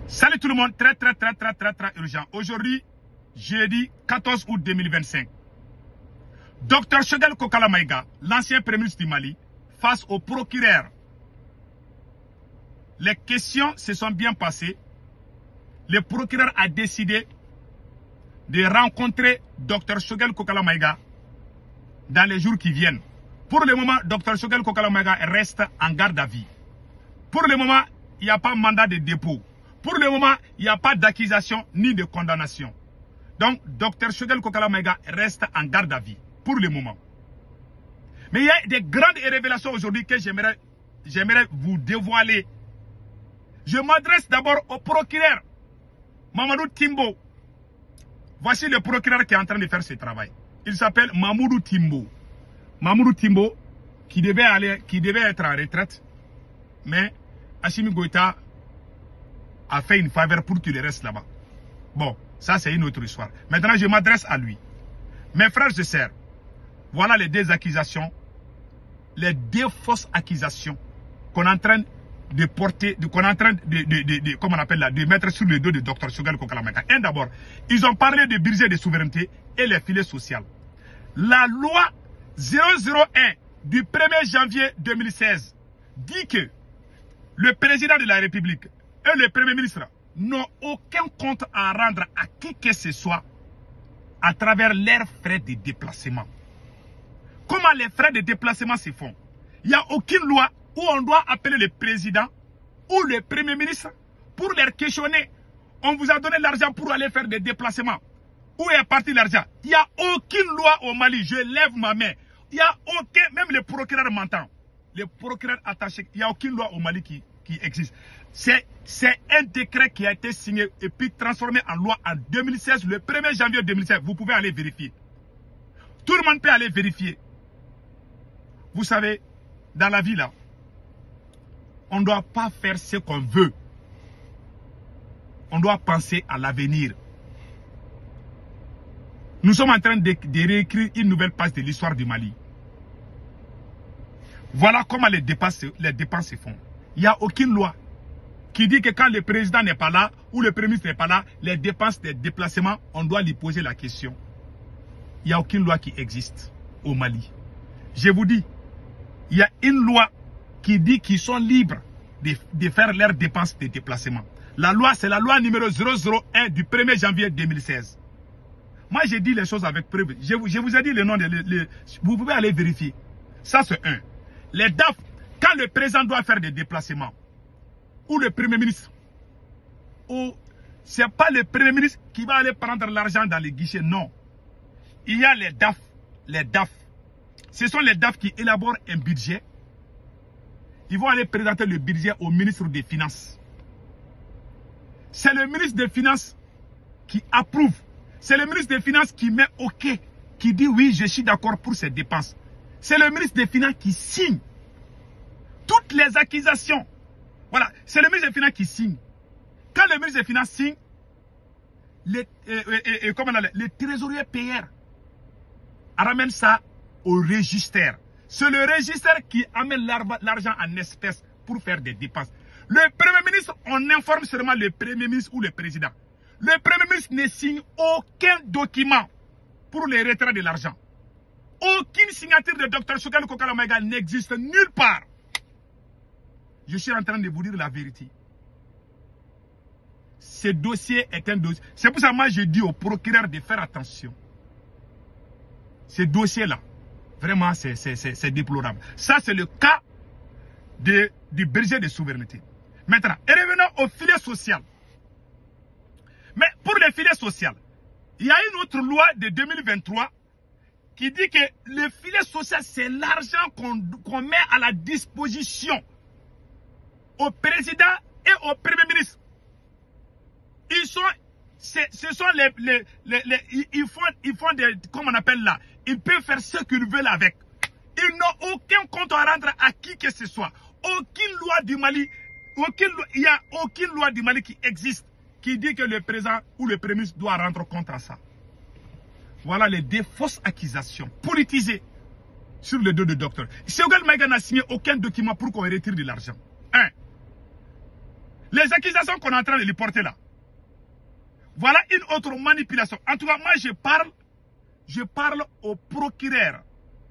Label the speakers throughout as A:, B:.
A: Salut tout le monde, très urgent. Aujourd'hui, jeudi 14 août 2025. Dr Choguel Kokala Maïga, l'ancien premier ministre du Mali, face au procureur. Les questions se sont bien passées. Le procureur a décidé de rencontrer Dr Choguel Kokala Maïga dans les jours qui viennent. Pour le moment, Dr Choguel Kokala Maïga reste en garde à vue. Pour le moment, il n'y a pas mandat de dépôt. Pour le moment, il n'y a pas d'accusation ni de condamnation. Donc, Dr Choguel Kokala Maïga reste en garde à vue. Pour le moment. Mais il y a des grandes révélations aujourd'hui que j'aimerais vous dévoiler. Je m'adresse d'abord au procureur Mamadou Timbo. Voici le procureur qui est en train de faire ce travail. Il s'appelle Mamadou Timbo. Mamadou Timbo qui devait être en retraite. Mais Assimi Goïta a fait une faveur pour qu'il reste là-bas. Bon, ça c'est une autre histoire. Maintenant, je m'adresse à lui. Mes frères et sœurs, voilà les deux accusations, les deux fausses accusations qu'on est en train de porter, qu'on est en train comment on appelle là, de mettre sur le dos de Dr Choguel Kokala Maïga. Un d'abord, ils ont parlé de budget de souveraineté et les filets sociaux. La loi 001 du 1er janvier 2016 dit que le président de la République et le premier ministre n'ont aucun compte à rendre à qui que ce soit à travers leurs frais de déplacement. Comment les frais de déplacement se font? Il n'y a aucune loi où on doit appeler le président ou le premier ministre pour leur questionner. On vous a donné l'argent pour aller faire des déplacements. Où est parti l'argent? Il n'y a aucune loi au Mali. Je lève ma main. Il n'y a aucun, même le procureur m'entend. Le procureur attaché, il n'y a aucune loi au Mali qui existe. C'est un décret qui a été signé et puis transformé en loi en 2016, le 1er janvier 2016. Vous pouvez aller vérifier. Tout le monde peut aller vérifier. Vous savez, dans la vie là, on ne doit pas faire ce qu'on veut. On doit penser à l'avenir. Nous sommes en train de réécrire une nouvelle page de l'histoire du Mali. Voilà comment les dépenses se font. Il n'y a aucune loi qui dit que quand le président n'est pas là ou le premier ministre n'est pas là, les dépenses des déplacements, on doit lui poser la question. Il n'y a aucune loi qui existe au Mali. Je vous dis, il y a une loi qui dit qu'ils sont libres de faire leurs dépenses de déplacement. La loi, c'est la loi numéro 001 du 1er janvier 2016. Moi, j'ai dit les choses avec preuve. Je vous ai dit le nom. Vous pouvez aller vérifier. Ça, c'est un. Les DAF, quand le président doit faire des déplacements, ou le premier ministre, ou ce n'est pas le premier ministre qui va aller prendre l'argent dans les guichets, non. Il y a les DAF. Les DAF. Ce sont les DAF qui élaborent un budget. Ils vont aller présenter le budget au ministre des Finances. C'est le ministre des Finances qui approuve. C'est le ministre des Finances qui met OK, qui dit oui, je suis d'accord pour ces dépenses. C'est le ministre des Finances qui signe toutes les accusations. Voilà, c'est le ministre des Finances qui signe. Quand le ministre des Finances signe, les trésoriers payeurs ramènent ça au registre. C'est le registre qui amène l'argent en espèces pour faire des dépenses. Le premier ministre, on informe seulement le premier ministre ou le président. Le premier ministre ne signe aucun document pour le retrait de l'argent. Aucune signature de Dr Choguel Kokala Maïga n'existe nulle part. Je suis en train de vous dire la vérité. Ce dossier est un dossier. C'est pour ça que moi je dis au procureur de faire attention. Ce dossier-là, vraiment c'est déplorable. Ça c'est le cas du budget de souveraineté. Maintenant, et revenons au filet social. Mais pour les filets sociaux, il y a une autre loi de 2023 qui dit que le filet social, c'est l'argent qu'on met à la disposition au président et au premier ministre. Ils font des, comment on appelle là, ils peuvent faire ce qu'ils veulent avec. Ils n'ont aucun compte à rendre à qui que ce soit. Aucune loi du Mali, il n'y a aucune loi du Mali qui existe qui dit que le président ou le premier ministre doit rendre compte à ça. Voilà les deux fausses accusations politisées sur le dos de docteur. Choguel Maïga n'a signé aucun document pour qu'on retire de l'argent. Un. Les accusations qu'on est en train de lui porter là. Voilà une autre manipulation. En tout cas, moi je parle au procureur.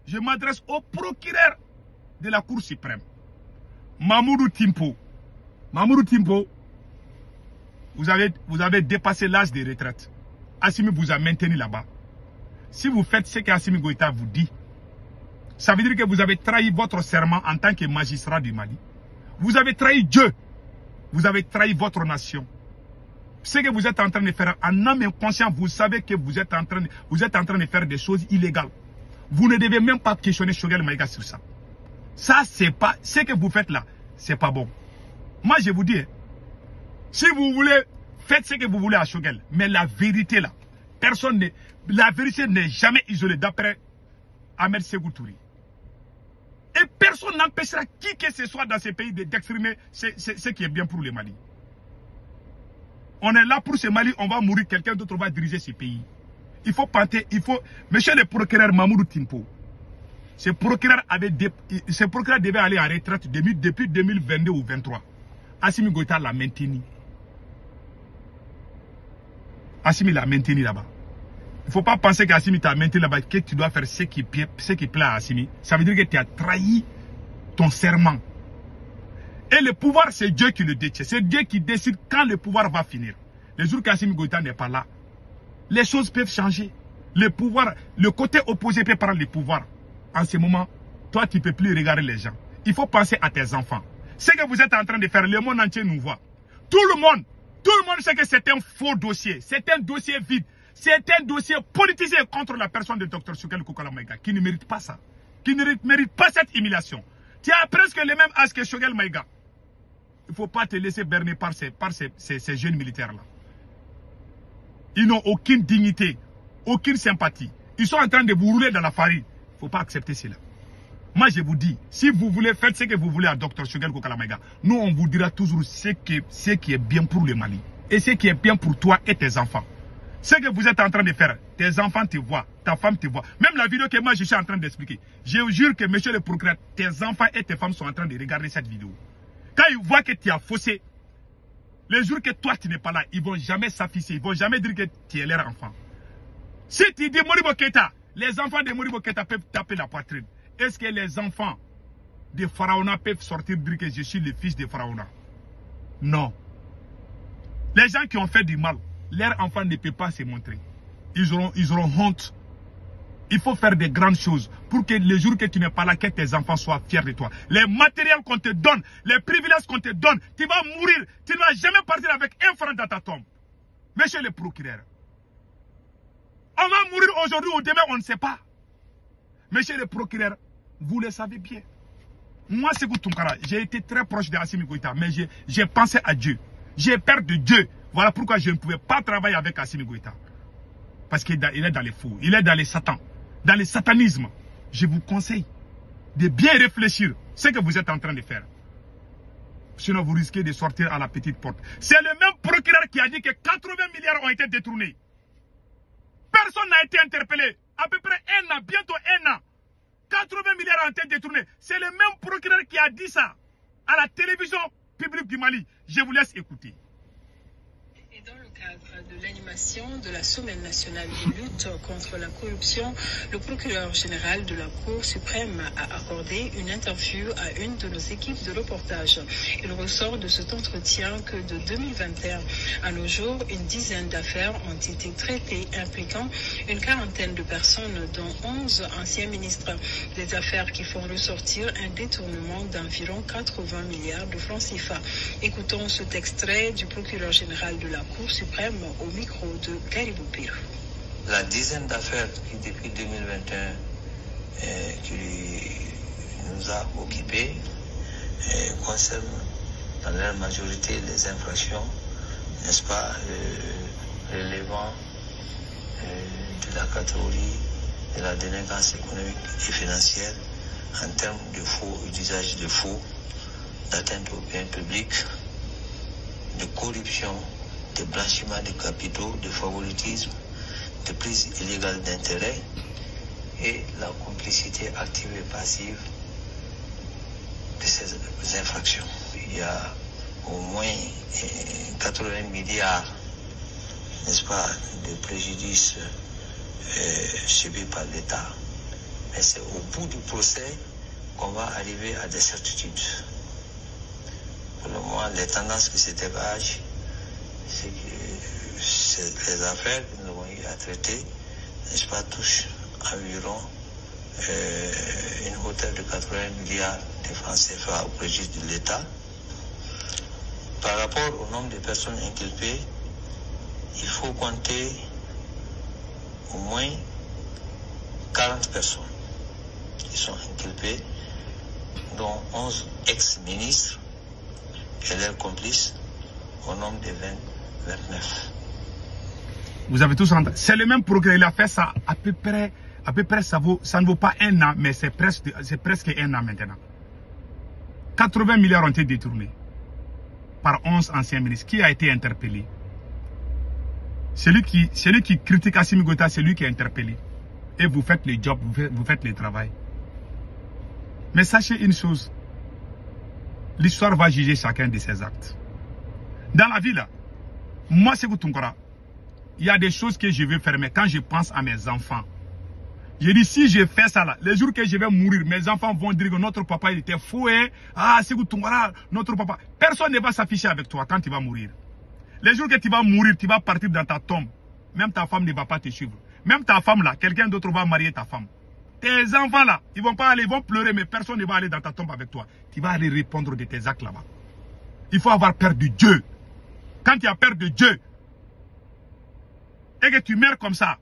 A: Je m'adresse au procureur de la Cour suprême. Mamoudou Timpo. Mamoudou Timpo, vous avez dépassé l'âge de retraite. Assimi vous a maintenu là-bas. Si vous faites ce qu'Assimi Goïta vous dit, ça veut dire que vous avez trahi votre serment en tant que magistrat du Mali. Vous avez trahi Dieu. Vous avez trahi votre nation. Ce que vous êtes en train de faire, en âme et conscience, vous savez que vous êtes en train de faire des choses illégales. Vous ne devez même pas questionner Choguel Maïga sur ça. Ça, c'est pas, ce que vous faites là, c'est pas bon. Moi, je vous dis, si vous voulez, faites ce que vous voulez à Choguel. Mais la vérité là, la vérité n'est jamais isolée d'après Ahmed Sékou Touré. Et personne n'empêchera qui que ce soit dans ces pays d'exprimer ce qui est bien pour le Mali. On est là pour ce Mali, on va mourir, quelqu'un d'autre va diriger ce pays. Il faut panter, monsieur le procureur Mamoudou Timpo, ce procureur devait aller en retraite depuis 2022 ou 2023. Assimi Goïta l'a maintenu. Assimi l'a maintenu là-bas. Il ne faut pas penser qu'Assimi t'a maintenu là-bas, que tu dois faire ce qui plaît à Assimi. Ça veut dire que tu as trahi ton serment. Et le pouvoir, c'est Dieu qui le détient. C'est Dieu qui décide quand le pouvoir va finir. Le jour qu'Assimi Goïta n'est pas là, les choses peuvent changer. Le pouvoir, le côté opposé peut prendre le pouvoir. En ce moment, toi, tu ne peux plus regarder les gens. Il faut penser à tes enfants. Ce que vous êtes en train de faire, le monde entier nous voit. Tout le monde sait que c'est un faux dossier. C'est un dossier vide. C'est un dossier politisé contre la personne de Dr Choguel Kokala Maïga, qui ne mérite pas ça. Qui ne mérite pas cette humiliation. Tu as presque le même âge que Choguel Maïga. Il ne faut pas te laisser berner par ces jeunes militaires-là. Ils n'ont aucune dignité, aucune sympathie. Ils sont en train de vous rouler dans la farine. Il ne faut pas accepter cela. Moi, je vous dis, si vous voulez faire ce que vous voulez à Dr Choguel Kokala Maïga, nous, on vous dira toujours ce qui est bien pour le Mali. Et ce qui est bien pour toi et tes enfants. Ce que vous êtes en train de faire, tes enfants te voient, ta femme te voit. Même la vidéo que moi, je suis en train d'expliquer. Je vous jure que, monsieur le procureur, tes enfants et tes femmes sont en train de regarder cette vidéo. Quand ils voient que tu as faussé, les jours que toi, tu n'es pas là, ils ne vont jamais s'afficher. Ils ne vont jamais dire que tu es leur enfant. Si tu dis Modibo Keïta, les enfants de Modibo Keïta peuvent taper la poitrine. Est-ce que les enfants de Pharaona peuvent sortir dire que je suis le fils de Pharaona? Non. Les gens qui ont fait du mal, leurs enfants ne peuvent pas se montrer. Ils auront honte. Il faut faire des grandes choses pour que le jour que tu n'es pas là, que tes enfants soient fiers de toi. Les matériels qu'on te donne, les privilèges qu'on te donne, tu vas mourir. Tu ne vas jamais partir avec un franc dans ta tombe. Monsieur le procureur, on va mourir aujourd'hui ou demain, on ne sait pas. Monsieur le procureur, vous le savez bien. Moi, Sékou Tounkara, j'ai été très proche d'Assimi Goïta, mais j'ai pensé à Dieu. J'ai peur de Dieu. Voilà pourquoi je ne pouvais pas travailler avec Assimi Goïta. Parce qu'il est dans les fous, il est dans les satans, dans le satanisme. Je vous conseille de bien réfléchir ce que vous êtes en train de faire. Sinon, vous risquez de sortir à la petite porte. C'est le même procureur qui a dit que 80 milliards ont été détournés. Personne n'a été interpellé. À peu près un an, bientôt un an. 80 milliards ont été détournés. C'est le même procureur qui a dit ça à la télévision publique du Mali. Je vous laisse écouter.
B: Et dans le cadre de l'animation de la Semaine nationale de lutte contre la corruption, le procureur général de la Cour suprême a accordé une interview à une de nos équipes de reportage. Il ressort de cet entretien que de 2021 à nos jours, une dizaine d'affaires ont été traitées impliquant une quarantaine de personnes, dont 11 anciens ministres. Des affaires qui font ressortir un détournement d'environ 80 milliards de francs CFA. Écoutons cet extrait du procureur général de la Cour suprême au micro de Garibou Pire.
C: La dizaine d'affaires qui, depuis 2021, qui nous a occupés concernent dans leur majorité les infractions, n'est-ce pas, relevant de la catégorie de la délinquance économique et financière en termes de faux et d'usage de faux, d'atteinte aux biens publics, de corruption, de blanchiment de capitaux, de favoritisme, de prise illégale d'intérêt et la complicité active et passive de ces infractions. Il y a au moins 80 milliards, n'est-ce pas, de préjudice subis par l'État. Mais c'est au bout du procès qu'on va arriver à des certitudes. Pour le moment, les tendances qui se dégagent, c'est que les affaires que nous avons eu à traiter, n'est-ce pas, touchent environ une hauteur de 80 milliards de francs CFA au préjudice de l'État. Par rapport au nombre de personnes inculpées, il faut compter au moins 40 personnes qui sont inculpées, dont 11 ex-ministres et leurs complices, au nombre de 29.
A: Vous avez tous entendu. C'est le même progrès. Il a fait ça à peu près ça ne vaut pas un an, mais c'est presque un an maintenant. 80 milliards ont été détournés par 11 anciens ministres. Qui a été interpellé? Celui qui critique Assimi Goïta, c'est lui qui est interpellé. Et vous faites le job, vous faites le travail. Mais sachez une chose, l'histoire va juger chacun de ses actes. Dans la vie là, moi c'est vous Tunkara, il y a des choses que je veux faire, mais quand je pense à mes enfants, je dis si je fais ça là, les jours que je vais mourir, mes enfants vont dire que notre papa il était fou, hein? Ah c'est vous Tunkara, notre papa. Personne ne va s'afficher avec toi quand tu vas mourir. Les jours que tu vas mourir, tu vas partir dans ta tombe. Même ta femme ne va pas te suivre. Même ta femme là, quelqu'un d'autre va marier ta femme. Tes enfants là, ils vont pas aller, ils vont pleurer, mais personne ne va aller dans ta tombe avec toi. Tu vas aller répondre de tes actes là-bas. Il faut avoir peur de Dieu. Quand tu as peur de Dieu, et que tu meurs comme ça,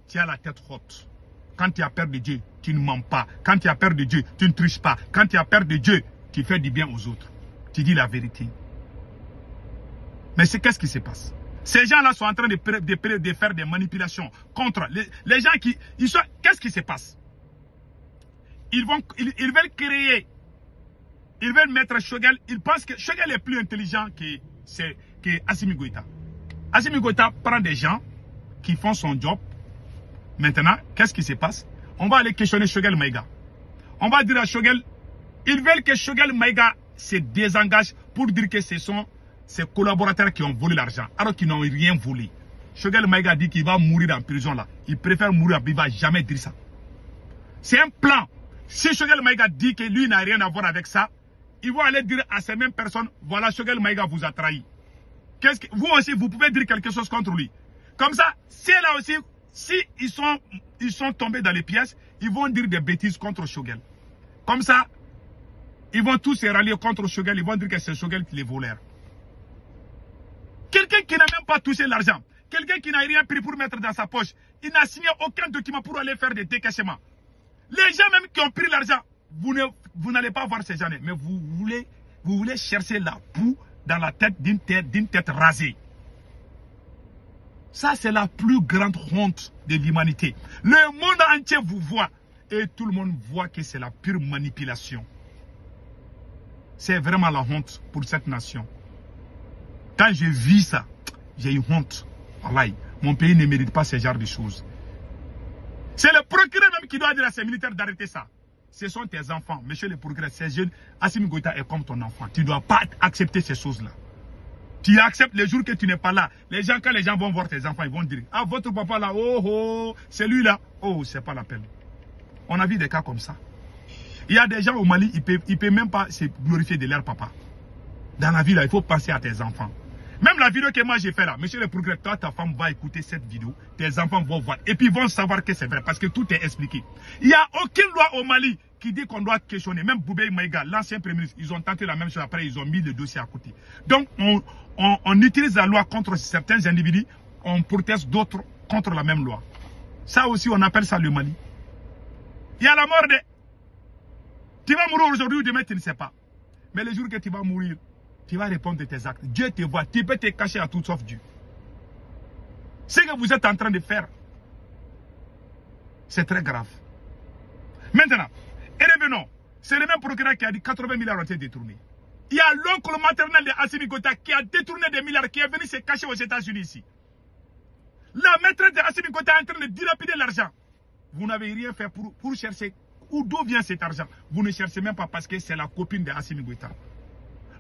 A: tu as la tête haute. Quand tu as peur de Dieu, tu ne mens pas. Quand tu as peur de Dieu, tu ne triches pas. Quand tu as peur de Dieu, tu fais du bien aux autres. Tu dis la vérité. Mais qu'est-ce qui se passe? Ces gens-là sont en train de faire des manipulations contre les gens qui... Qu'est-ce qui se passe? Ils veulent créer... Ils veulent mettre Choguel... Ils pensent que Choguel est plus intelligent que Assimi Goïta. Assimi Goïta prend des gens qui font son job. Maintenant, qu'est-ce qui se passe? On va aller questionner Choguel Maïga. On va dire à Choguel... Ils veulent que Choguel Maïga se désengage pour dire que ce sont ses collaborateurs qui ont volé l'argent, alors qu'ils n'ont rien volé. Choguel Maïga dit qu'il va mourir en prison là. Il préfère mourir, il ne va jamais dire ça. C'est un plan. Si Choguel Maïga dit que lui n'a rien à voir avec ça, ils vont aller dire à ces mêmes personnes, voilà, Choguel Maïga vous a trahi. Vous aussi, vous pouvez dire quelque chose contre lui. Comme ça, c'est là aussi, si ils sont tombés dans les pièces, ils vont dire des bêtises contre Choguel. Comme ça, ils vont tous se rallier contre Choguel, ils vont dire que c'est Choguel qui les voleur. Quelqu'un qui n'a même pas touché l'argent, quelqu'un qui n'a rien pris pour mettre dans sa poche, il n'a signé aucun document pour aller faire des décachements. Les gens même qui ont pris l'argent, vous n'allez pas voir ces gens, mais vous voulez chercher la boue dans la tête d'une tête rasée. Ça, c'est la plus grande honte de l'humanité. Le monde entier vous voit et tout le monde voit que c'est la pure manipulation. C'est vraiment la honte pour cette nation. Quand je vis ça, j'ai eu honte. Wallahi, mon pays ne mérite pas ce genre de choses. C'est le procureur même qui doit dire à ces militaires d'arrêter ça. Ce sont tes enfants, monsieur le procureur, ces jeunes. Assimi Goïta est comme ton enfant. Tu ne dois pas accepter ces choses-là. Tu acceptes les jours que tu n'es pas là. Quand les gens vont voir tes enfants, ils vont dire, ah, votre papa là, oh, oh, c'est lui là. Oh, c'est pas la peine. On a vu des cas comme ça. Il y a des gens au Mali, ils ne peuvent même pas se glorifier de leur papa. Dans la vie là, il faut penser à tes enfants. Même la vidéo que moi j'ai fait là, monsieur le procureur, toi ta femme va écouter cette vidéo, tes enfants vont voir et puis ils vont savoir que c'est vrai parce que tout est expliqué. Il n'y a aucune loi au Mali qui dit qu'on doit questionner. Même Boubèye Maïga, l'ancien premier ministre, ils ont tenté la même chose après, ils ont mis le dossier à côté. Donc on utilise la loi contre certains individus, on proteste d'autres contre la même loi. Ça aussi on appelle ça le Mali. Il y a la mort de... Tu vas mourir aujourd'hui ou demain, tu ne sais pas. Mais le jour que tu vas mourir, tu vas répondre de tes actes. Dieu te voit. Tu peux te cacher à tout sauf Dieu. Ce que vous êtes en train de faire, c'est très grave. Maintenant, et revenons. C'est le même procureur qui a dit 80 milliards ont été détournés. Il y a l'oncle maternel de Assimi Goïta qui a détourné des milliards, qui est venu se cacher aux États-Unis ici. La maîtresse de Assimi Goïta est en train de dilapider l'argent. Vous n'avez rien fait pour chercher d'où vient cet argent. Vous ne cherchez même pas parce que c'est la copine de Assimi Goïta.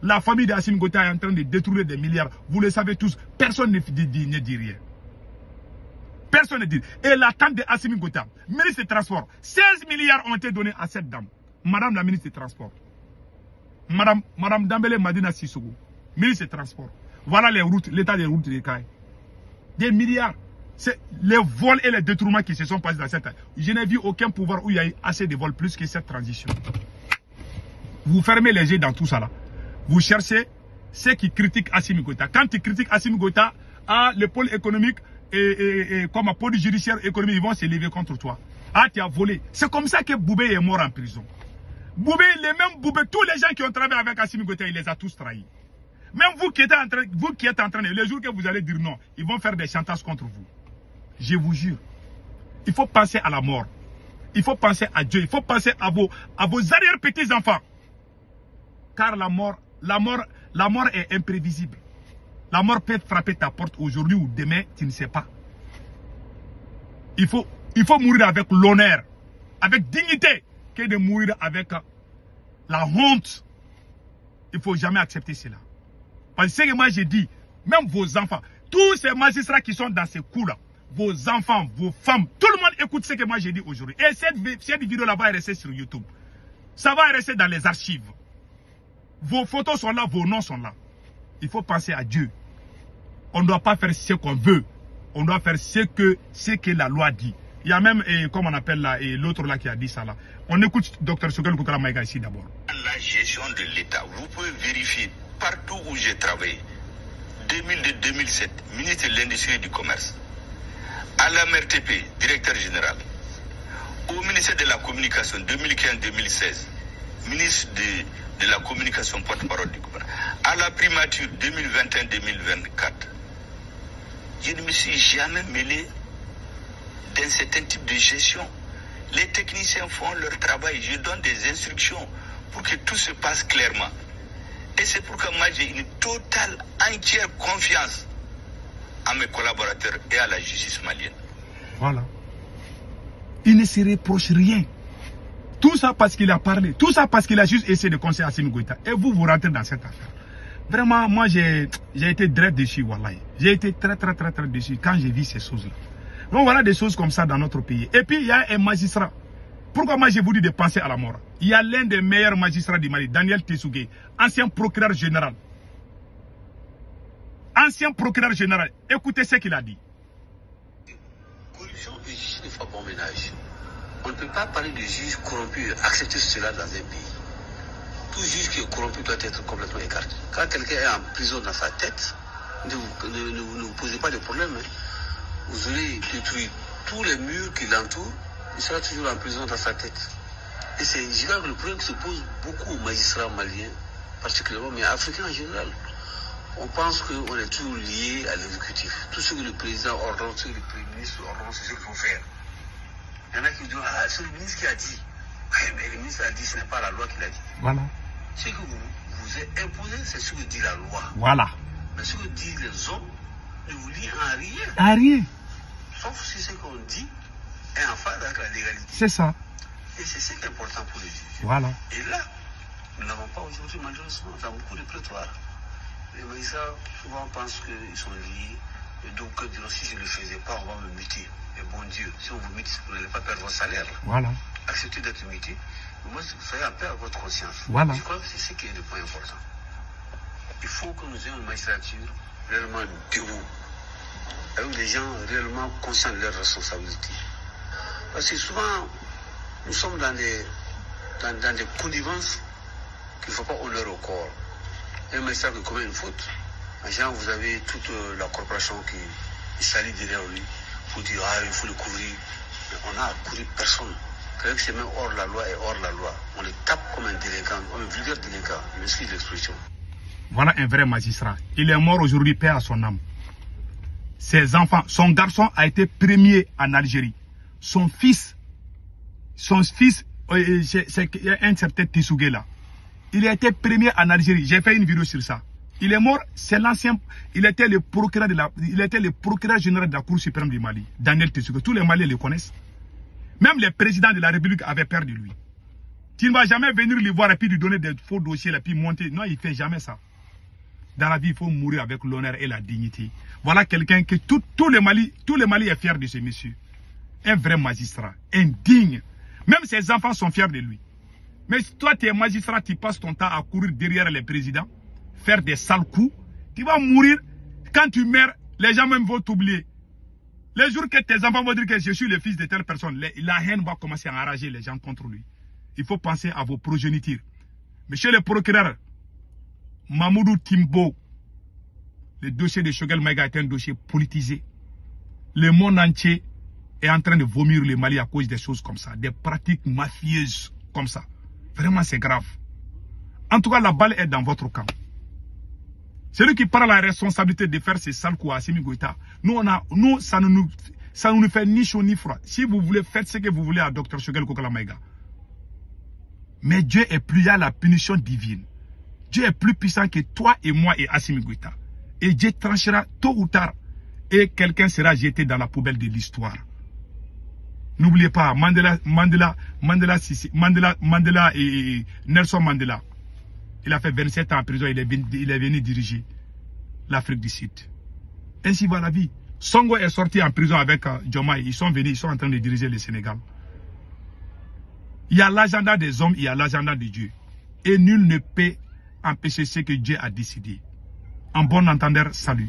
A: La famille d'Assimi Goïta est en train de détruire des milliards. Vous le savez tous. Personne ne dit rien. Personne ne dit. Et la tante d'Assimi Goïta, ministre des Transports, 16 milliards ont été donnés à cette dame. Madame la ministre des Transports. Madame Dambélé Madina Sissoko, ministre des Transports. Voilà les routes, l'état des routes des Cailles. Des milliards. C'est les vols et les détournements qui se sont passés dans cette... Je n'ai vu aucun pouvoir où il y a eu assez de vols plus que cette transition. Vous fermez les yeux dans tout ça là. Vous cherchez ceux qui critiquent Assimi Goïta. Quand ils critiquent Assimi Goïta, le pôle économique et comme un pôle judiciaire économique, ils vont se lever contre toi. Ah, tu as volé. C'est comme ça que Boubé est mort en prison. Boubé, les mêmes Boubé, tous les gens qui ont travaillé avec Assimi Goïta, il les a tous trahis. Même vous qui êtes en train de, les jours que vous allez dire non, ils vont faire des chantages contre vous. Je vous jure. Il faut penser à la mort. Il faut penser à Dieu. Il faut penser à vos arrière-petits-enfants. Car la mort est imprévisible. La mort peut frapper ta porte aujourd'hui ou demain, tu ne sais pas. Il faut mourir avec l'honneur, avec dignité, que de mourir avec la honte. Il ne faut jamais accepter cela. Parce que moi j'ai dit, même vos enfants, tous ces magistrats qui sont dans ces coups-là, vos enfants, vos femmes, tout le monde écoute ce que moi j'ai dit aujourd'hui. Et cette vidéo-là va rester sur YouTube. Ça va rester dans les archives. Vos photos sont là, vos noms sont là. Il faut penser à Dieu. On ne doit pas faire ce qu'on veut. On doit faire ce que la loi dit. Il y a même, comme on appelle là, l'autre là qui a dit ça là. On écoute Dr Shogel Kokala Maïga ici d'abord.
D: La gestion de l'État, vous pouvez vérifier partout où j'ai travaillé. 2002-2007, ministre de l'Industrie et du Commerce. À la MRTP, directeur général. Au ministère de la Communication, 2015-2016, ministre de la Communication, porte-parole du gouvernement. À la primature, 2021-2024, je ne me suis jamais mêlé d'un certain type de gestion. Les techniciens font leur travail, je donne des instructions pour que tout se passe clairement. Et c'est pourquoi moi j'ai une totale, entière confiance à mes collaborateurs et à la justice malienne.
A: Voilà. Il ne se reproche rien. Tout ça parce qu'il a parlé. Tout ça parce qu'il a juste essayé de conseiller Assimi Goïta. Et vous rentrez dans cette affaire. Vraiment, moi j'ai été très déçu, wallahi. J'ai été très déçu quand j'ai vu ces choses-là. Donc voilà des choses comme ça dans notre pays. Et puis il y a un magistrat. Pourquoi moi j'ai voulu de penser à la mort? Il y a l'un des meilleurs magistrats du Mali, Daniel Tessougé, ancien procureur général. Ancien procureur général. Écoutez ce qu'il a dit.
E: Corruption et justice ne font pas bon ménage. On ne peut pas parler de juge corrompu, accepter cela dans un pays. Tout juge qui est corrompu doit être complètement écarté. Quand quelqu'un est en prison dans sa tête, ne vous posez pas de problème. Hein. Vous aurez détruit tous les murs qui l'entourent, il sera toujours en prison dans sa tête. Et c'est, je crois que le problème qui se pose beaucoup aux magistrats maliens, particulièrement, mais africains en général. On pense qu'on est toujours lié à l'exécutif. Tout ce que le président ordonne, ce que le premier ministre ordonne, c'est ce qu'il faut faire. Il y en a qui disent, ah, c'est le ministre qui a dit. Ouais, mais le ministre a dit, ce n'est pas la loi qui l'a dit.
A: Voilà.
E: Ce que vous êtes imposé, c'est ce que dit la loi.
A: Voilà.
E: Mais ce que disent les hommes ne vous lie en rien.
A: À rien.
E: Sauf si ce qu'on dit est en phase avec la légalité.
A: C'est ça.
E: Et c'est ce qui est important pour les juges.
A: Voilà.
E: Et là, nous n'avons pas aujourd'hui, malheureusement, dans beaucoup de prétoires. Les magistrats, souvent, pensent qu'ils sont liés. Et donc, si je ne le faisais pas, on va me muter. Et bon Dieu, si on vous mute, vous n'allez pas perdre votre salaire.
A: Voilà.
E: Acceptez d'être muté. Moi, soyez en paix avec votre conscience.
A: Voilà.
E: Je crois que c'est ce qui est le point important. Il faut que nous ayons une magistrature réellement debout, avec des gens réellement conscients de leurs responsabilités. Parce que souvent, nous sommes dans des connivences qu'il ne faut pas honneur au corps. Un magistrat qui commet une faute, en général, vous avez toute la corporation qui s'allie derrière lui pour dire ah, il faut le couvrir. Mais on n'a couvert personne. Quelqu'un qui se met hors la loi et hors la loi, on le tape comme un délinquant, comme un vulgaire délinquant. Je m'excuse l'expression.
A: Voilà un vrai magistrat. Il est mort aujourd'hui, paix à son âme. Ses enfants, son garçon a été premier en Algérie. Son fils, c'est un certain Tessougé là. Il a été premier en Algérie. J'ai fait une vidéo sur ça. Il est mort, c'est l'ancien, il était le procureur général de la Cour suprême du Mali, Daniel Tessougé. Tous les Maliens le connaissent. Même les présidents de la République avaient peur de lui. Tu ne vas jamais venir lui voir et puis lui donner des faux dossiers et puis monter. Non, il ne fait jamais ça. Dans la vie, il faut mourir avec l'honneur et la dignité. Voilà quelqu'un que tout le Mali est fier de ce monsieur. Un vrai magistrat, indigne. Même ses enfants sont fiers de lui. Mais si toi, tu es magistrat, tu passes ton temps à courir derrière les présidents, faire des sales coups, tu vas mourir. Quand tu meurs, les gens même vont t'oublier. Les jours que tes enfants vont dire que je suis le fils de telle personne, la haine va commencer à enrager les gens contre lui. Il faut penser à vos progénitures. Monsieur le procureur, Mamoudou Timbo, le dossier de Choguel Maïga est un dossier politisé. Le monde entier est en train de vomir le Mali à cause des choses comme ça, des pratiques mafieuses comme ça. Vraiment, c'est grave. En tout cas, la balle est dans votre camp. Celui qui prend la responsabilité de faire ces sales coups à Assimi Goïta, ça ne nous fait ni chaud ni froid. Si vous voulez, faites ce que vous voulez à Dr Choguel Kokala Maïga. Mais Dieu est plus, il y a la punition divine. Dieu est plus puissant que toi et moi et Assimi Goïta. Et Dieu tranchera tôt ou tard. Et quelqu'un sera jeté dans la poubelle de l'histoire. N'oubliez pas, Nelson Mandela. Il a fait 27 ans en prison, il est venu diriger l'Afrique du Sud. Ainsi va la vie. Songo est sorti en prison avec Diomaye. Ils sont venus, ils sont en train de diriger le Sénégal. Il y a l'agenda des hommes, il y a l'agenda de Dieu. Et nul ne peut empêcher ce que Dieu a décidé. En bon entendeur, salut.